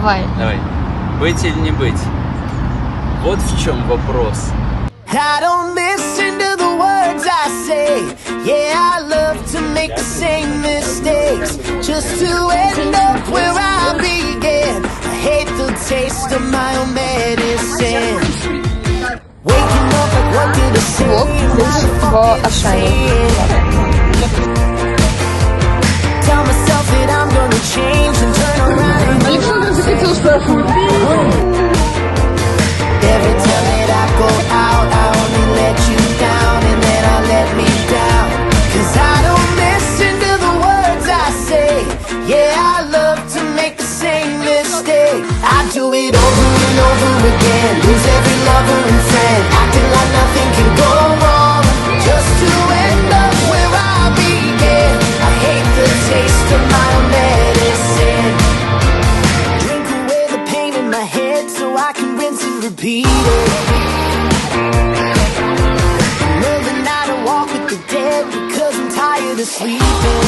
Давай. Давай. Быть или не быть? Вот в чем вопрос. I don't listen to the words I say. Yeah, I love to make the same mistakes just to end up where I began. I hate the taste of my own medicine. Waking up like what did I say? Tell myself that I'm gonna change and turn around. Александр захотел спрашивать. Every time that I go out, I only let you down, and then I let me down. 'Cause I don't listen to the words I say. Yeah, I love to make the same mistake. I do it over and over again. Lose every lover and friend, acting like nothing can go wrong, just to end up where I began. I hate the taste of my own medicine. Drink away the pain in my head so I can rinse and repeat it. Another night I walk with the dead because I'm tired of sleeping.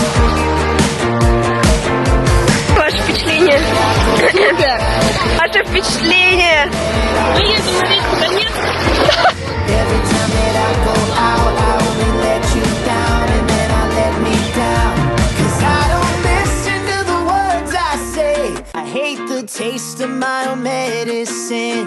Ваше впечатление? Ваше впечатление? Every time that I go out, I only let you down, and then I let me down. 'Cause I don't listen to the words I say. I hate the taste of my own medicine.